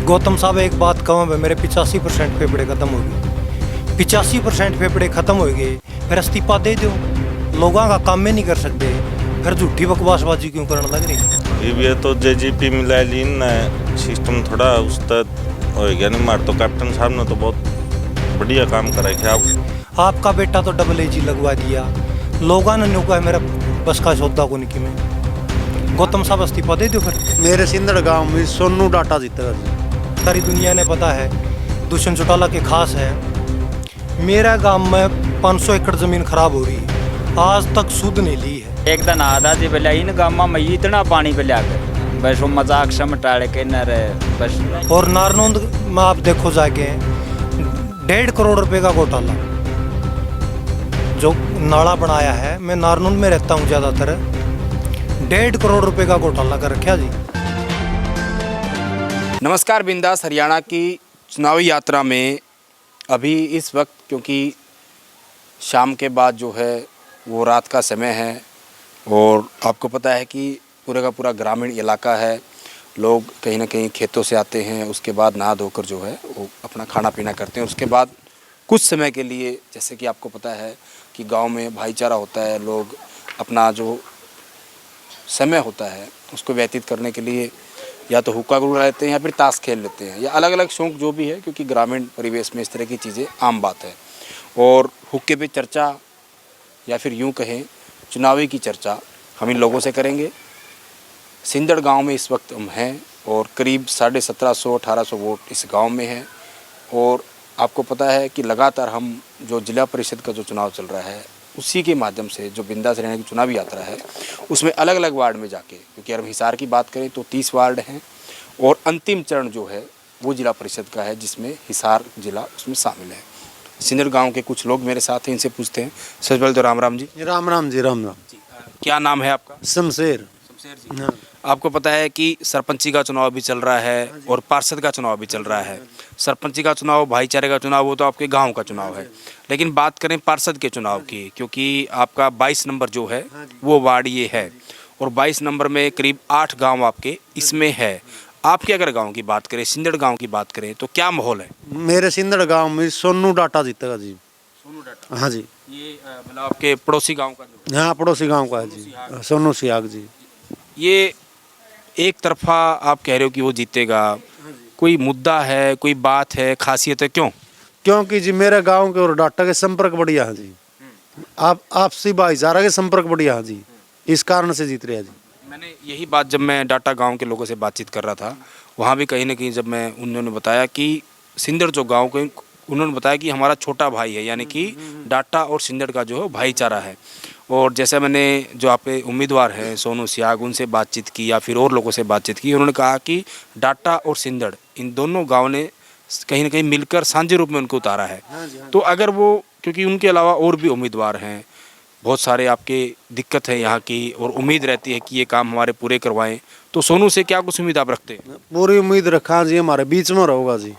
गौतम साहब एक बात कहूँ मैं, मेरे 85% फेफड़े खत्म हो गए, 85% फेफड़े खत्म हो गए, फिर इस्तीफा दे दो। लोगों का काम ही नहीं कर सकते, फिर झूठी बकवासबाजी क्यों करने लग रही। ये तो जेजीपी मिला लीन ना सिस्टम थोड़ा उस तक हो गया नहीं। मार तो कैप्टन साहब ने तो बहुत बढ़िया काम करा क्या। आपका बेटा तो डबल एजी लगवा दिया, लोगों ने न्यू कहा मेरा बस का सौदा को नहीं कि मैं। गौतम साहब इस्तीफा दे दो फिर। मेरे सिंदड़ गांव में सोनू डाटा जीतेगा जी। सारी दुनिया ने पता है दुष्यंत चौटाला के खास है। मेरा गांव में 500 एकड़ जमीन खराब हो रही है, आज तक सुध नहीं ली है। एक दिन आधा जी बोला इन गाँव में इतना पानी पे कर बस वो मजाक समटाड़ के न रहे बस। और नारनौंद में आप देखो जाके 1.5 करोड़ रुपए का घोटाला जो नाला बनाया है। मैं नारनौंद में रहता हूँ, ज़्यादातर 1.5 करोड़ रुपए का घोटाला कर रखा जी। नमस्कार, बिंदास हरियाणा की चुनावी यात्रा में अभी इस वक्त, क्योंकि शाम के बाद जो है वो रात का समय है और आपको पता है कि पूरे का पूरा ग्रामीण इलाका है। लोग कहीं ना कहीं खेतों से आते हैं, उसके बाद नहा धोकर जो है वो अपना खाना पीना करते हैं। उसके बाद कुछ समय के लिए, जैसे कि आपको पता है कि गांव में भाईचारा होता है, लोग अपना जो समय होता है उसको व्यतीत करने के लिए या तो हुक्का गुड़ा लेते हैं या फिर ताश खेल लेते हैं, या अलग अलग शौक जो भी है, क्योंकि ग्रामीण परिवेश में इस तरह की चीज़ें आम बात है। और हुक्के पे चर्चा या फिर यूँ कहें चुनावी की चर्चा हम इन लोगों से करेंगे। सिंदड़ गांव में इस वक्त हम हैं और करीब 1750-1800 वोट इस गांव में हैं। और आपको पता है कि लगातार हम जो जिला परिषद का जो चुनाव चल रहा है उसी के माध्यम से जो बिंदास हरियाणा की चुनावी यात्रा है उसमें अलग अलग वार्ड में जाके, क्योंकि अगर हम हिसार की बात करें तो 30 वार्ड हैं और अंतिम चरण जो है वो जिला परिषद का है जिसमें हिसार जिला उसमें शामिल है। सिंदड़ गांव के कुछ लोग मेरे साथ हैं, इनसे पूछते हैं। सबसे पहले तो राम राम जी। राम राम जी। राम राम। क्या नाम है आपका? शमशेर। जी। आपको पता है कि सरपंची का चुनाव भी चल रहा है और पार्षद का चुनाव भी चल रहा है। सरपंची का चुनाव, भाईचारे का चुनाव, वो तो आपके गांव का चुनाव है। लेकिन बात करें पार्षद के चुनाव की, क्योंकि आपका 22 नंबर जो है वो वार्ड ये है और 22 नंबर में करीब 8 गांव आपके इसमें है। आपके अगर गांव की बात करें, सिंदड़ गांव की बात करें, तो क्या माहौल है? मेरे सिंदड़ गांव में सोनू डाटा जीतेगा जी। सोनू डाटा? हाँ जी। ये मतलब आपके पड़ोसी गाँव का जो? हाँ, पड़ोसी गांव का है जी, सोनू सियाग जी। ये एक तरफा आप कह रहे हो कि वो जीतेगा, कोई मुद्दा है, कोई बात है, खासियत है, क्यों? क्योंकि जी मेरे गांव के और डाटा के संपर्क बढ़िया है जी। आप आपसी भाईचारा के संपर्क बढ़िया है जी, इस कारण से जीत रहे हैं जी। मैंने यही बात जब मैं डाटा गांव के लोगों से बातचीत कर रहा था, वहाँ भी कहीं ना कहीं जब मैं उन्होंने बताया कि सिंदड़ जो गांव के, उन्होंने बताया कि हमारा छोटा भाई है, यानी कि डाटा और सिंदड़ का जो है भाईचारा है। और जैसे मैंने जो आपके उम्मीदवार हैं सोनू सियाग, उनसे बातचीत की या फिर और लोगों से बातचीत की, उन्होंने कहा कि डाटा और सिंदड़ इन दोनों गाँव ने कहीं ना कहीं मिलकर साझे रूप में उनको उतारा है। तो अगर वो, क्योंकि उनके अलावा और भी उम्मीदवार हैं, बहुत सारे आपके दिक्कत है यहाँ की और उम्मीद रहती है कि ये काम हमारे पूरे करवाएं, तो सोनू से क्या कुछ उम्मीद आप रखते हैं? पूरी उम्मीद रखा जी, हमारे बीच में रहोगा जी।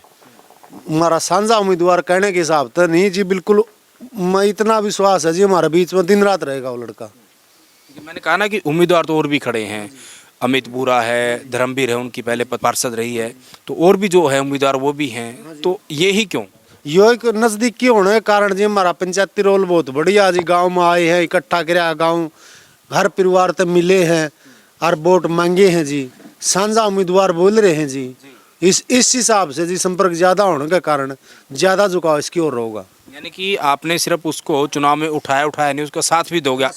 हमारा साझा उम्मीदवार कहने के हिसाब से नहीं जी, बिल्कुल मैं इतना विश्वास है जी, हमारे बीच में दिन रात रहेगा वो लड़का। मैंने कहा ना कि उम्मीदवार तो और भी खड़े हैं, अमित बुरा है, धर्मवीर है, उनकी पहले पार्षद रही है, तो और भी जो है उम्मीदवार वो भी हैं, तो ये ही क्यों? यो एक नजदीकी होने के कारण जी हमारा पंचायती रोल बहुत बढ़िया जी। गांव में आए हैं, इकट्ठा कराया, गांव घर परिवार तक मिले हैं और वोट मांगे हैं जी। साझा उम्मीदवार बोल रहे हैं जी, इस हिसाब से जी संपर्क ज्यादा होने के कारण ज्यादा झुकाव इसकी ओर होगा। यानी कि आपने सिर्फ उसको चुनाव में उठाया नहीं, उसका साथ भी दोगे?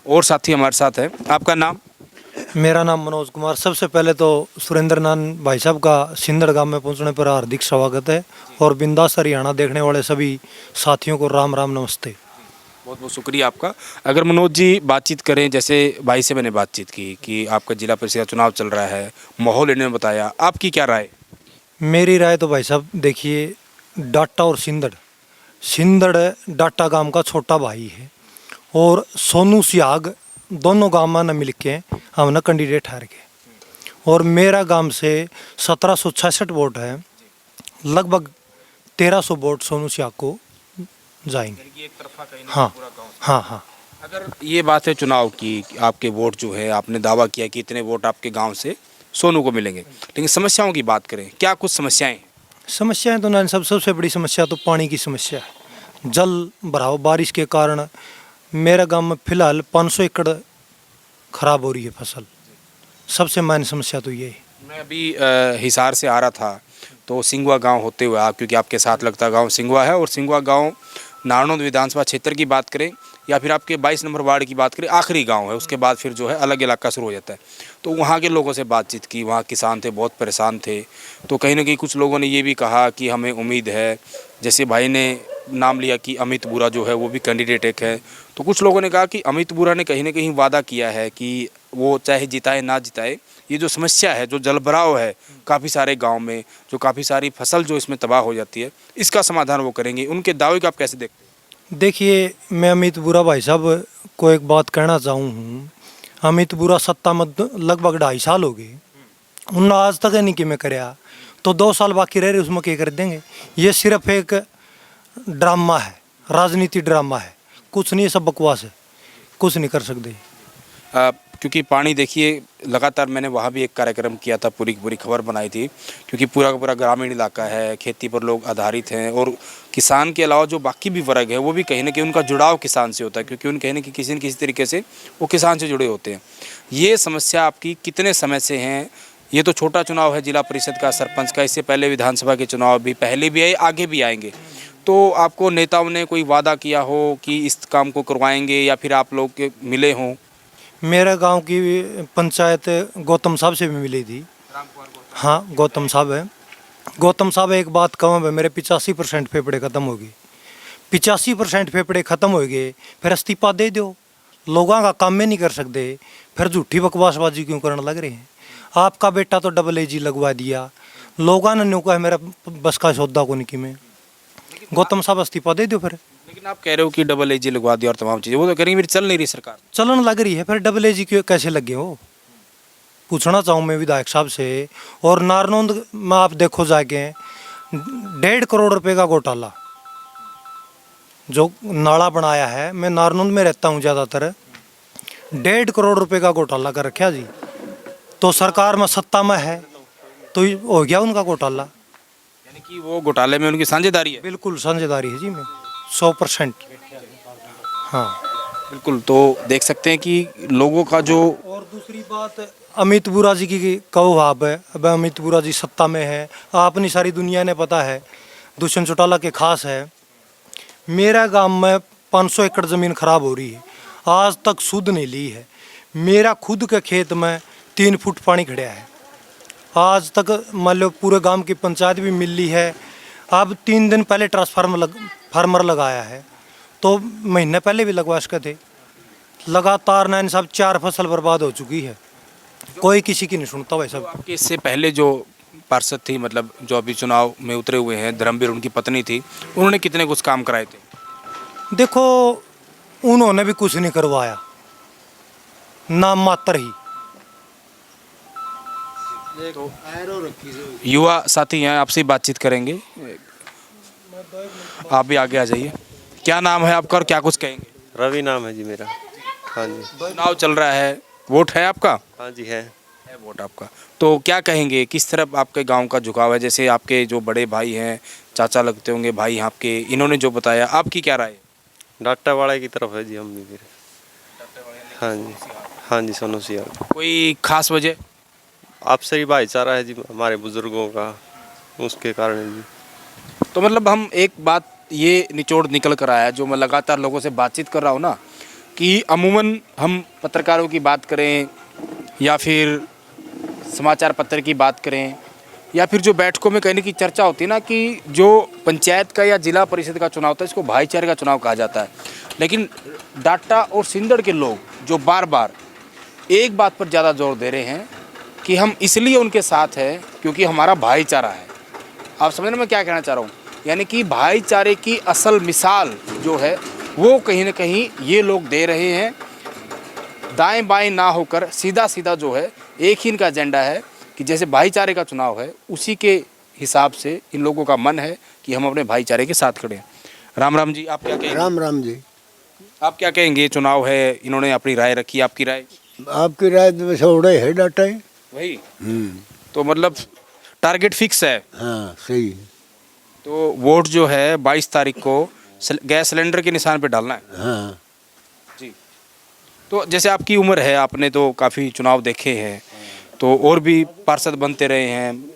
और साथी हमारे साथ है, आपका नाम? मेरा नाम मनोज कुमार। सबसे पहले तो सुरेंद्र नाथ भाई साहब का सिंदड़ गांव में पहुंचने पर हार्दिक स्वागत है और बिंदास हरियाणा देखने वाले सभी साथियों को राम राम नमस्ते। बहुत बहुत शुक्रिया आपका। अगर मनोज जी बातचीत करें, जैसे भाई से मैंने बातचीत की कि आपका जिला परिषद का चुनाव चल रहा है, माहौल इन्होंने बताया, आपकी क्या राय? मेरी राय तो भाई साहब देखिए, डाटा और सिंदड़ डाटा गांव का छोटा भाई है और सोनू सियाग दोनों गांव में न मिलके हमने कैंडिडेट ठहर के, और मेरा गांव से 1766 वोट है, लगभग 1300 वोट सोनू सियाग को जाएंगे। हाँ हाँ हाँ। अगर ये बात है चुनाव की, आपके वोट जो है, आपने दावा किया कि इतने वोट आपके गांव से सोनू को मिलेंगे। लेकिन समस्याओं की बात करें, क्या कुछ समस्याएं हैं? समस्याएं तो ना सबसे बड़ी समस्या तो पानी की समस्या है। जल भराव बारिश के कारण मेरे गांव में फिलहाल 500 एकड़ खराब हो रही है फसल। सबसे मेन समस्या तो ये है। मैं अभी हिसार से आ रहा था तो सिंगवा गांव होते हुए क्योंकि आपके साथ लगता गांव सिंगवा है, और सिंगवा गांव नारनौंद विधानसभा क्षेत्र की बात करें या फिर आपके 22 नंबर वार्ड की बात करें, आखिरी गांव है, उसके बाद फिर जो है अलग इलाका शुरू हो जाता है। तो वहाँ के लोगों से बातचीत की, वहाँ किसान थे, बहुत परेशान थे। तो कहीं ना कहीं कुछ लोगों ने ये भी कहा कि हमें उम्मीद है, जैसे भाई ने नाम लिया कि अमित बुरा जो है वो भी कैंडिडेट एक है, तो कुछ लोगों ने कहा कि अमित बुरा ने कहीं ना कहीं वादा किया है कि वो चाहे जिताए ना जिताए, ये जो समस्या है, जो जलभराव है काफ़ी सारे गांव में, जो काफ़ी सारी फसल जो इसमें तबाह हो जाती है, इसका समाधान वो करेंगे। उनके दावे को आप कैसे देखते हैं? देखिए, मैं अमित बुरा भाई साहब को एक बात कहना चाहूँ। अमित बुरा सत्ता में लगभग 2.5 साल हो गए, उन्होंने आज तक नहीं कि मैं कराया, तो 2 साल बाकी रह रहे उसमें क्या कर देंगे। ये सिर्फ एक ड्रामा है, राजनीति ड्रामा है, कुछ नहीं, सब बकवास है, कुछ नहीं कर सकते। क्योंकि पानी देखिए, लगातार मैंने वहाँ भी एक कार्यक्रम किया था, पूरी की पूरी खबर बनाई थी, क्योंकि पूरा का पूरा ग्रामीण इलाका है, खेती पर लोग आधारित हैं, और किसान के अलावा जो बाकी भी वर्ग है वो भी कहीं ना कहीं उनका जुड़ाव किसान से होता है, क्योंकि उन कहीं ना कहीं किसी न किसी तरीके से वो किसान से जुड़े होते हैं। ये समस्या आपकी कितने समय से हैं? ये तो छोटा चुनाव है जिला परिषद का, सरपंच का, इससे पहले विधानसभा के चुनाव भी पहले भी आए, आगे भी आएंगे। तो आपको नेताओं ने कोई वादा किया हो कि इस काम को करवाएंगे, या फिर आप लोग के मिले हों? मेरे गांव की पंचायत गौतम साहब से भी मिली थी। हाँ, गौतम साहब है। गौतम साहब एक बात कहूँ, मेरे 85% फेफड़े ख़त्म हो गए। 85% फेफड़े ख़त्म हो गए, फिर इस्तीफा दे दो। लोगों का काम में नहीं कर सकते, फिर झूठी बकवासबाजी क्यों करने लग रहे हैं? आपका बेटा तो AAG लगवा दिया, लोगों ने न्यू कहा मेरा बस का सौदा को नहीं कि मैं। गौतम साहब इस्तीफा दे दो फिर। लेकिन आप कह रहे हो कि AAG लगवा दिया और तमाम चीज़ें, वो तो करेंगे, फिर चल नहीं रही सरकार। चलन लग रही है, फिर AAG क्यों कैसे लगे हो? पूछना चाहूँ मैं विधायक साहब से। और नारनौंद में आप देखो जाके 1.5 करोड़ रुपए का घोटाला जो नाला बनाया है, मैं नारनौंद में रहता हूँ ज़्यादातर, 1.5 करोड़ रुपए का घोटाला कर रखा जी। तो सरकार में सत्ता में है तो हो गया उनका घोटाला। यानी कि वो घोटाले में उनकी साझेदारी है। बिल्कुल साझेदारी है जी, मैं 100%। हाँ बिल्कुल। तो देख सकते हैं कि लोगों का जो, और दूसरी बात, अमित बुरा जी की कहो आप है, अब अमित बुरा जी सत्ता में है, अपनी सारी दुनिया ने पता है, दुष्यंत चौटाला के खास है। मेरा गांव में 500 एकड़ ज़मीन खराब हो रही है, आज तक सुध नहीं ली है। मेरा खुद के खेत में 3 फुट पानी खड़ा है, आज तक मान लो पूरे गांव की पंचायत भी मिल ली है। अब 3 दिन पहले फार्मर लगाया है, तो महीने पहले भी लगवा सके थे। लगातार नाइन साहब 4 फसल बर्बाद हो चुकी है, कोई किसी की नहीं सुनता भाई साहब। आपके इससे पहले जो पार्षद थी, मतलब जो अभी चुनाव में उतरे हुए हैं, धर्मवीर उनकी पत्नी थी, उन्होंने कितने कुछ काम कराए थे? देखो, उन्होंने भी कुछ नहीं करवाया, नाम मात्र ही। युवा साथी हैं, आपसे बातचीत करेंगे, आप भी आगे आ जाइए। क्या नाम है आपका और क्या कुछ कहेंगे? रवि नाम है जी मेरा। हाँ जी। चुनाव चल रहा है, वोट है आपका? हाँ जी है वोट आपका। तो क्या कहेंगे, किस तरफ आपके गांव का झुकाव है? जैसे आपके जो बड़े भाई हैं, चाचा लगते होंगे भाई आपके, इन्होंने जो बताया, आपकी क्या राय है? डाटावाड़ा की तरफ है जी हम भी फिर। हाँ जी, हाँ जी, सोनू सियाल। कोई खास वजह? आपसे ही भाईचारा है जी हमारे बुजुर्गों का, उसके कारण जी। तो मतलब हम एक बात ये निचोड़ निकल कर आया, जो मैं लगातार लोगों से बातचीत कर रहा हूँ ना, कि अमूमन हम पत्रकारों की बात करें या फिर समाचार पत्र की बात करें या फिर जो बैठकों में कहने की चर्चा होती है ना, कि जो पंचायत का या जिला परिषद का चुनाव होता है, इसको भाईचारे का चुनाव कहा जाता है। लेकिन डाटा और सिंदड़ के लोग जो बार बार एक बात पर ज़्यादा जोर दे रहे हैं कि हम इसलिए उनके साथ हैं क्योंकि हमारा भाईचारा है। आप समझ रहे मैं क्या कहना चाह रहा हूँ? यानी कि भाईचारे की असल मिसाल जो है वो कहीं ना कहीं ये लोग दे रहे हैं, दाएं बाएं ना होकर सीधा सीधा जो है एक ही इनका एजेंडा है कि जैसे भाईचारे का चुनाव है, उसी के हिसाब से इन लोगों का मन है कि हम अपने भाईचारे के साथ खड़े हैं। राम राम जी, आप क्या कहेंगे? राम राम जी। आप क्या कहेंगे? चुनाव है, इन्होंने अपनी राय रखी, आपकी राय? आपकी राय में सोड़े है डाटा है। वही तो मतलब टारगेट फिक्स है। हाँ सही। तो वोट जो है 22 तारीख को गैस सिलेंडर के निशान पे डालना है। हाँ जी। तो जैसे आपकी उम्र है, आपने तो काफ़ी चुनाव देखे हैं, तो और भी पार्षद बनते रहे हैं।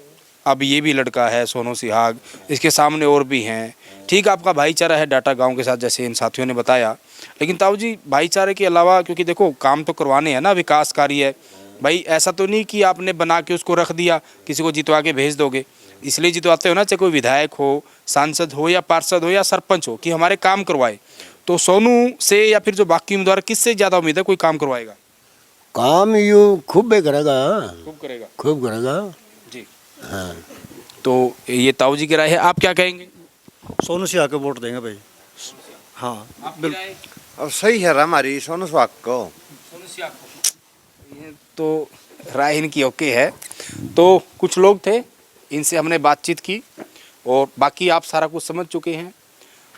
अब ये भी लड़का है सोनू सिहाग, इसके सामने और भी हैं। ठीक, आपका भाईचारा है डाटा गांव के साथ, जैसे इन साथियों ने बताया। लेकिन ताऊ जी, भाईचारे के अलावा, क्योंकि देखो काम तो करवाने हैं ना, विकास कार्य है भाई। ऐसा तो नहीं कि आपने बना के उसको रख दिया, किसी को जितवा के भेज दोगे। इसलिए जितवाते हो ना, चाहे कोई विधायक हो, सांसद हो या पार्षद हो या सरपंच हो, कि हमारे काम करवाए। तो सोनू से या फिर जो बाकी उम्मीदवार, किससे ज़्यादा उम्मीद है कोई काम करवाएगा? काम यू खूब भी करेगा, खूब करेगा। खूब करेगा जी। हाँ। तो ये ताऊ जी की राय है, आप क्या कहेंगे? सोनू सिंह के वोट देंगे भाई। हाँ आपकी राय? अब सही है हमारी सोनू सुहाग को। ये तो राय इनकी ओके है। तो कुछ लोग थे, इनसे हमने बातचीत की और बाकी आप सारा कुछ समझ चुके हैं।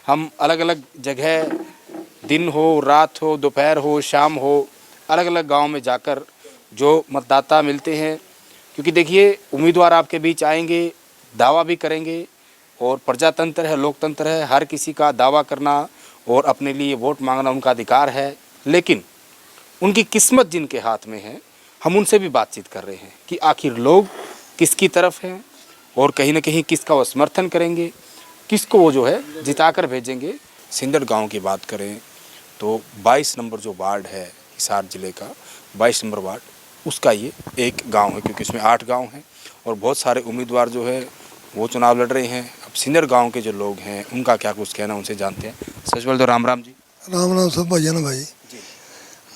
हम अलग अलग जगह, दिन हो, रात हो, दोपहर हो, शाम हो, अलग अलग गांव में जाकर जो मतदाता मिलते हैं, क्योंकि देखिए उम्मीदवार आपके बीच आएंगे, दावा भी करेंगे, और प्रजातंत्र है, लोकतंत्र है, हर किसी का दावा करना और अपने लिए वोट मांगना उनका अधिकार है। लेकिन उनकी किस्मत जिनके हाथ में है, हम उनसे भी बातचीत कर रहे हैं कि आखिर लोग किसकी तरफ हैं और कहीं ना कहीं किसका वो समर्थन करेंगे, किसको वो जो है जिताकर भेजेंगे। सिंदड़ गांव की बात करें तो 22 नंबर जो वार्ड है हिसार ज़िले का, 22 नंबर वार्ड, उसका ये एक गांव है, क्योंकि इसमें 8 गांव हैं और बहुत सारे उम्मीदवार जो है वो चुनाव लड़ रहे हैं। अब सिंदड़ गांव के जो लोग हैं उनका क्या कुछ कहना, उनसे जानते हैं। सबसे पहले तो राम राम जी। राम राम सब भैया ना भाई।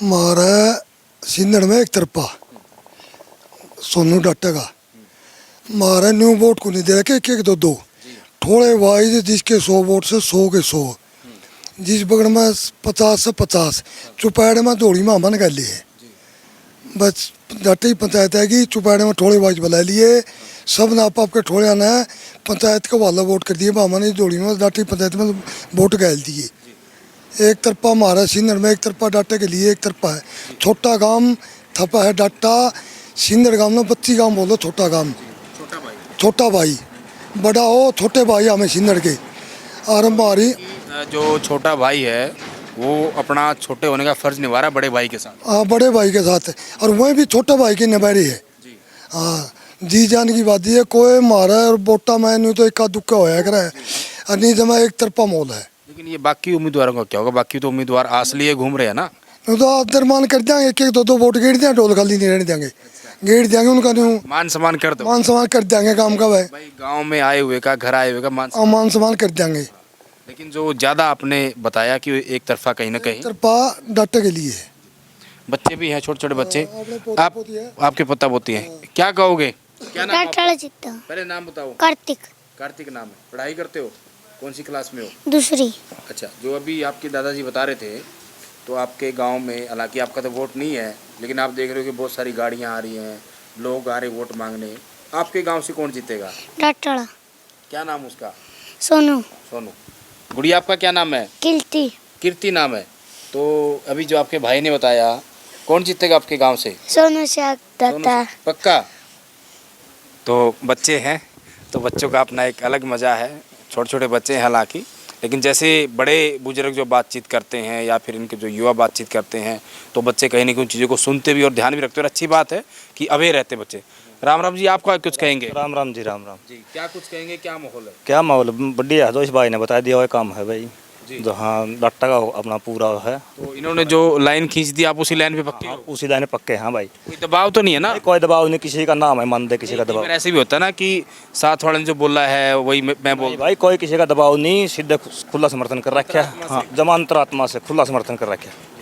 मारा सिंदड़ में एक तरफा सोनू डाटा का मारा न्यू वोट को नहीं दे रखे, एक एक दो दो थोड़े वाइज, जिसके 100 वोट से 100 के 100, जिस बगड़ में 50 से 50, चुपैड़ में दौड़ी में अमन कर लिए। बस डाटे ही पंचायत है कि चुपैड़ में थोड़े वाइज बुला लिए, सब नाप आपके थोड़े आना है, पंचायत का वाला वोट कर दिए, बामन दौड़ी में डाटे पंचायत में वोट गैल दिए। एक तरफा हमारा सिंदड़ में, एक तरफा डाटा के लिए एक तरफा है। छोटा गांव थपा है डाटा, सिंदड़ गांव में 25 गांव बोलो छोटा गांव, छोटा भाई, बड़ा हो छोटे भाई हमें सिंदड़ के। और हमारी जो छोटा भाई है वो अपना छोटे होने का फर्ज निभा रहा है बड़े भाई के साथ। हाँ, बड़े भाई के साथ है, और वही भी छोटा भाई की नबैरी है। हाँ, जी जान की बात है, कोई मारा है और बोटा मैं नहीं तो इक्का दुक्का होया करे, और नहीं जमा एक तरफा मोल है। लेकिन ये बाकी उम्मीदवारों का क्या होगा? बाकी तो उम्मीदवार आस लिए घूम रहे हैं ना। तो आदरमान कर देंगे, एक एक दो दो वोट गेड़ देंगे, ढोल खाली नहीं रहने देंगे, गेड़ देंगे उनका, नहीं मान सम्मान कर दो। मान सम्मान कर देंगे काम का भाई। भाई गांव में आए हुए का, घर आए हुए का मान मान सम्मान कर देंगे। लेकिन जो ज़्यादा आपने बताया कि एक तरफा कहीं ना कहीं तरफा डाटा के लिए है। बच्चे भी हैं, छोटे छोटे बच्चे। अपने पोता आप पोती है। आपके पोता पोती हैं, क्या कहोगे? क्या नाम आपका? डाटा जीता पहले नाम बताओ। कार्तिक, कार्तिक नाम है। पढ़ाई करते हो? कौन सी क्लास में हो? दूसरी। अच्छा, जो अभी आपके दादाजी बता रहे थे, तो आपके गांव में, हालांकि आपका तो वोट नहीं है, लेकिन आप देख रहे हो कि बहुत सारी गाड़ियां आ रही हैं, लोग आ रहे वोट मांगने। आपके गांव से कौन जीतेगा? डाटा क्या नाम उसका? सोनू। सोनू। गुड़िया, आपका क्या नाम है? कीर्ति। कीर्ति नाम है। तो अभी जो आपके भाई ने बताया, कौन जीतेगा आपके गांव से? सोनू से डाटा। पक्का? तो बच्चे हैं, तो बच्चों का अपना एक अलग मज़ा है। छोटे छोटे बच्चे हैं हालांकि, लेकिन जैसे बड़े बुजुर्ग जो बातचीत करते हैं या फिर इनके जो युवा बातचीत करते हैं, तो बच्चे कहीं ना कहीं चीज़ों को सुनते भी और ध्यान भी रखते हैं। और अच्छी बात है कि अवेयर रहते बच्चे। राम राम जी, आपका कुछ कहेंगे? राम राम जी। राम राम जी, क्या कुछ कहेंगे? क्या माहौल है? क्या माहौल बढ़िया है, तो इस भाई ने बता दिया हुआ काम है भाई जी। जो। हाँ, डाटा का अपना पूरा है। तो इन्होंने जो लाइन खींच दी, आप उसी लाइन पे पक्के हो? उसी लाइन पक्के हैं भाई, कोई दबाव तो नहीं है ना? कोई दबाव नहीं, किसी का नाम है मान दे, किसी का दबाव ऐसे भी होता है ना कि साथ वाले ने जो बोला है वही मैं बोल। नहीं भाई, कोई किसी का दबाव नहीं, सीधे खुला समर्थन कर रखा है। हाँ, जमानत आत्मा से खुला समर्थन कर रखा है।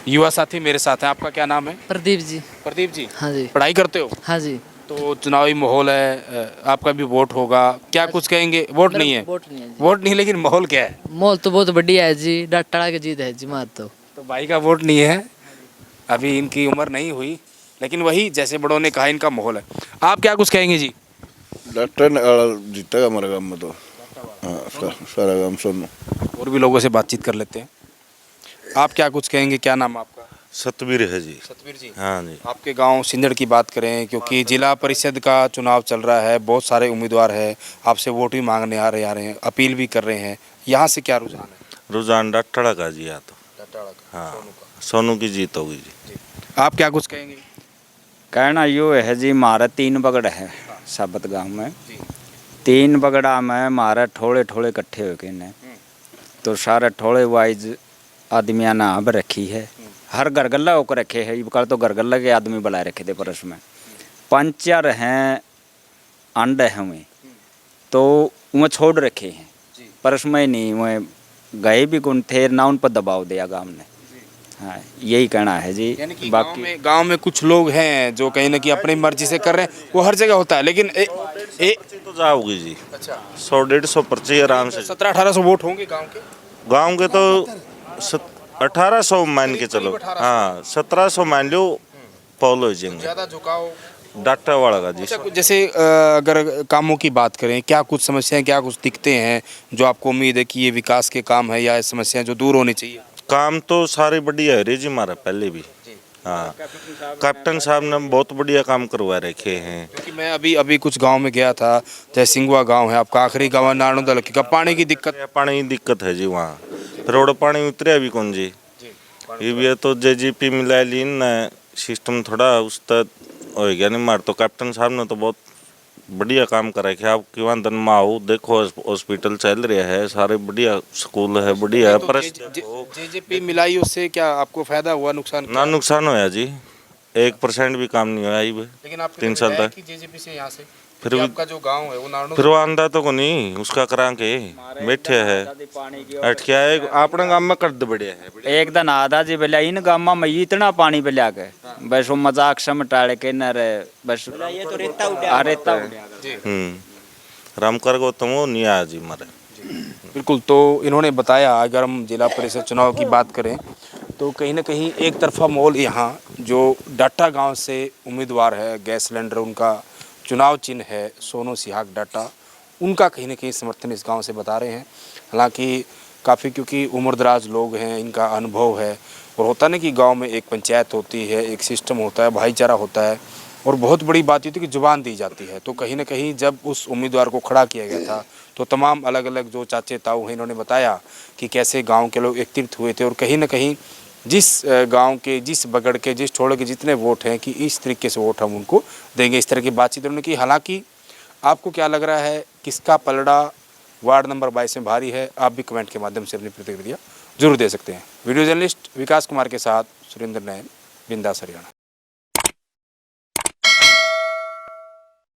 युवा साथी मेरे साथ हैं, आपका क्या नाम है? प्रदीप जी। प्रदीप जी, हाँ जी। पढ़ाई करते हो? हाँ जी। तो चुनावी माहौल है, आपका भी वोट होगा, क्या कुछ कहेंगे? वोट नहीं है? वोट नहीं है जी। वोट नहीं, लेकिन माहौल क्या है? माहौल तो बहुत बढ़िया है जी, डाटा की जीत है जी मार तो भाई का वोट नहीं है, अभी इनकी उम्र नहीं हुई, लेकिन वही जैसे बड़ों ने कहा इनका माहौल है। आप क्या कुछ कहेंगे जी? डॉक्टर जीतेगा हमारे गाँव में तो। हाँ, सारा गाँव सोनू। और भी लोगों से बातचीत कर लेते हैं। आप क्या कुछ कहेंगे? क्या नाम आपका? सतवीर है जी। सतवीर जी, हाँ जी। आपके गांव सिंदड़ की बात करें, क्योंकि जिला परिषद का चुनाव चल रहा है, बहुत सारे उम्मीदवार हैं, आपसे वोट भी मांगने आ रहे हैं, अपील भी कर रहे हैं, यहाँ से क्या रुझान है? रुझान डट्टाड़ा का जी। या तो डट्टाड़ा का, हाँ, सोनू का। सोनू की जीत होगी जी। आप क्या कुछ कहेंगे? कहना यो है जी, मारा 3 बगड़ है साबत गांव में। 3 बगड़ा में मारा ठोड़े ठोड़े इकट्ठे हो गए, तो सारे ठोड़े वाइज आदमिया ने अब रखी है, हर गरगल्ला होकर रखे है। कल तो गरगल्ला के आदमी बुलाए रखे थे परस में। पंचर हैं, अंड हैं वहीं, तो वहाँ छोड़ रखे हैं परस में नहीं, वहाँ गए भी कौन थे ना, उन पर दबाव दिया गांव ने। हाँ, यही कहना है जी। यानी कि बाकी गांव में कुछ लोग हैं जो कहीं ना कहीं अपनी मर्जी से कर रहे हैं, वो हर जगह होता है, लेकिन तो जाओगी जी। अच्छा, 100-150 पर्ची आराम से। 1700-1800 वोट होंगे गांव के। गांव के तो 1800 मान के चलो। हाँ, 1700 मान लो, पॉलो हो जाएंगे। ज्यादा झुकाव डाटा वाला का जी। अच्छा, जैसे अगर कामों की बात करें, क्या कुछ समस्याएं, क्या कुछ दिखते हैं जो आपको उम्मीद है कि ये विकास के काम है या समस्याएं जो दूर होनी चाहिए? काम तो सारे बढ़िया है रे जी, हमारा पहले भी। हाँ, कैप्टन साहब ने बहुत बढ़िया काम करवा रखे हैं। क्योंकि मैं अभी कुछ गांव में गया था, जैसे सिंगवा गांव है आपका, आखिरी गांव है नारनौदल का, पानी की दिक्कत। पानी की दिक्कत है जी वहाँ, फिर और पानी उतरे भी कौन जी। ये भी है तो JGP मिला लीन न सिस्टम थोड़ा उस तक हो गया नहीं। मार तो कैप्टन साहब ने तो बहुत बढ़िया काम करा है। आप कि वहाँ दन में आओ, देखो हॉस्पिटल चल रहा है, सारे बढ़िया स्कूल है, बढ़िया है। पर JGP मिलाई, उससे क्या आपको फायदा हुआ, नुकसान? ना नुकसान होया जी, 1% भी काम नहीं होया। लेकिन आप 3 साल तक JGP से यहाँ से फिर आपका जो गांव है वो नारनौल, फिर वो आंदा तो को नहीं उसका करा के बैठे है अटकिया है। अपने गांव में कर दे बढ़िया है। एक दिन आधा जी बोला इन गाँव में मैं इतना पानी पे लिया के, बस वो मजाक समटाड़े के न रहे, बस रेता राम कर गो तुम नहीं आया जी मारे। बिल्कुल। तो इन्होंने बताया, अगर हम जिला परिषद चुनाव की बात करें तो कहीं ना कहीं एक तरफा माहौल यहाँ जो डाटा गांव से उम्मीदवार है, गैस सिलेंडर उनका चुनाव चिन्ह है, सोनू सिहाग डाटा, उनका कहीं ना कहीं समर्थन इस गांव से बता रहे हैं। हालांकि काफ़ी, क्योंकि उम्रदराज लोग हैं, इनका अनुभव है, और होता ना कि गांव में एक पंचायत होती है, एक सिस्टम होता है, भाईचारा होता है, और बहुत बड़ी बात ये थी कि जुबान दी जाती है। तो कहीं ना कहीं जब उस उम्मीदवार को खड़ा किया गया था तो तमाम अलग अलग जो चाचे ताऊ हैं, इन्होंने बताया कि कैसे गाँव के लोग एकत्रित हुए थे, और कहीं ना कहीं जिस गांव के, जिस बगड़ के, जिस ठोड़े के जितने वोट हैं कि इस तरीके से वोट हम उनको देंगे, इस तरह की बातचीत उन्होंने की। हालांकि आपको क्या लग रहा है, किसका पलड़ा वार्ड नंबर 22 में भारी है? आप भी कमेंट के माध्यम से अपनी प्रतिक्रिया जरूर दे सकते हैं। वीडियो जर्नलिस्ट विकास कुमार के साथ सुरेंद्र नैन, बिंदास हरियाणा।